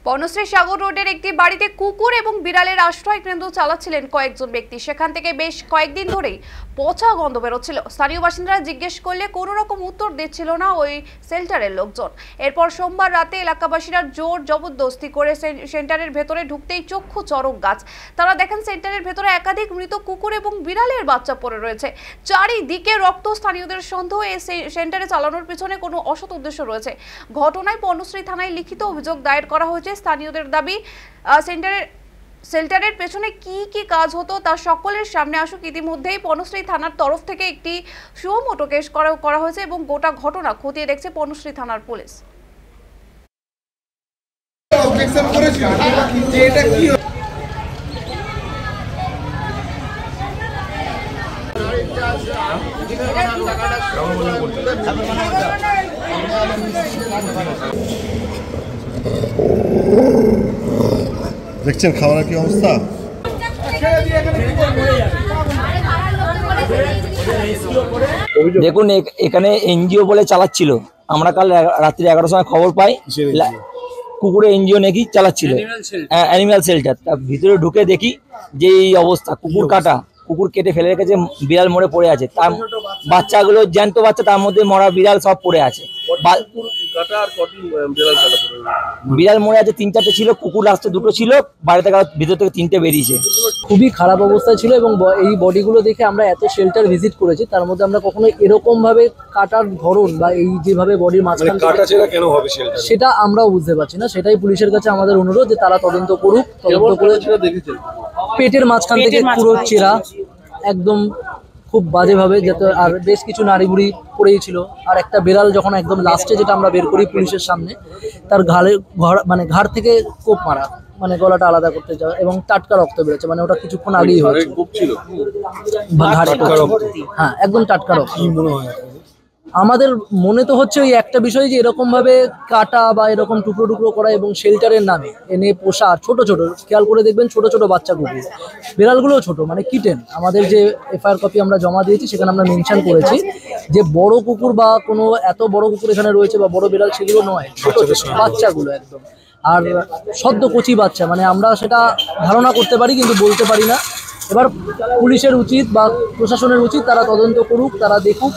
বনশ্রী সাগর রোডের একটি বাড়িতে কুকুর এবং বিড়ালের আশ্রয় কেন্দ্র চালাচ্ছিলেন কয়েকজন ব্যক্তি। সেখান থেকে বেশ কয়েকদিন ধরেই পচা গন্ধ বেরোচ্ছিল। স্থানীয় বাসিন্দারা জিজ্ঞেস করলে কোনো রকম উত্তর দিচ্ছিল না ওই শেল্টারের লোকজন। এরপর সোমবার রাতে এলাকাবাসীরা জোর জবরদস্তি করে সেন্টারের ভেতরে ঢুকতেই চক্ষু চড়ক গাছ। তারা দেখেন সেন্টারের ভেতরে একাধিক মৃত কুকুর এবং বিড়ালের বাচ্চা পড়ে রয়েছে। চারিদিকে রক্ত। স্থানীয়দের সন্দেহ এই সেন্টারে চালানোর পিছনে কোনো অসৎ উদ্দেশ্য রয়েছে। ঘটনায় বনশ্রী থানায় লিখিত অভিযোগ দায়ের করা হয়েছে। স্থানীয়দের দাবি শেল্টারের পেছনে কি কাজ হতো তা সকলের সামনে আসুক। ইতিমধ্যেই বনশ্রী থানার তরফ থেকে একটি সুমোটো কেস করা হয়েছে এবং গোটা ঘটনা খতিয়ে দেখছে বনশ্রী থানার পুলিশ। দেখছেন খাওয়ার কি অবস্থা। দেখুন এখানে এনজিও বলে চালাচ্ছিল। আমরা কাল রাত্রি 11টার সময় খবর পাই কুকুরে এনজিও নাকি চালাচ্ছিল, অ্যানিম্যাল শেল্টার। তার ভিতরে ঢুকে দেখি যে এই অবস্থা, কুকুর কেটে ফেলে রেখেছে, বিড়াল মরে পড়ে আছে, তার বাচ্চাগুলো জ্যান্ত বাচ্চা, তার মধ্যে মরা বিড়াল সব পড়ে আছে। বিড়াল মরে আছে 3-4টে ছিল, কুকুর লাস্টে 2টো ছিল, বাড়ি থেকে ভিতর থেকে 3টে বেরিয়েছে। খুবই খারাপ অবস্থায় ছিল এবং এই বডিগুলো দেখে আমরা এত শেল্টার ভিজিট করেছি, তার মধ্যে আমরা কখনো এরকম ভাবে কাটার ধরন বা এই যেভাবে বডির মাঝখানে সেটা আমরাও বুঝতে পারছি না। সেটাই পুলিশের কাছে আমাদের অনুরোধ যে তারা তদন্ত করুক। তদন্ত করে পেটের মাঝখান থেকে পুরো চেরা একদম খুব বাজেভাবে যেত, আর বেশ কিছু নাড়ি বুড়ি পড়েই ছিল। আর একটা বিড়াল যখন একদম লাস্টে যেটা আমরা বের করি পুলিশের সামনে, তার ঘাড় থেকে কোপ মারা, মানে গলাটা আলাদা করতে যাওয়া এবং টাটকা রক্ত বেরোচ্ছে, মানে ওটা কিছুক্ষণ আগেই হয়েছে। হ্যাঁ, একদম টাটকা রক্ত। আমাদের মনে তো হচ্ছে ওই একটা বিষয় যে এরকম ভাবে কাটা বা এরকম টুকরো টুকরো করা এবং শেল্টারের নামে এনে পোষা ছোট ছোট, খেয়াল করে দেখবেন ছোট ছোট বাচ্চা কুকুর, বিড়ালগুলো ছোট, মানে কিটেন। আমাদের যে এফআইআর কপি আমরা জমা দিয়েছি সেখানে আমরা মেনশন করেছি যে বড় কুকুর বা কোনো এত বড় কুকুর এখানে রয়েছে বা বড় বিড়াল সেগুলো নয়, ছোট বাচ্চাগুলো একদম। আর সদ্য কচি বাচ্চা, মানে আমরা সেটা ধারণা করতে পারি কিন্তু বলতে পারি না। এবার পুলিশের উচিত বা প্রশাসনের উচিত তারা তদন্ত করুক, তারা দেখুক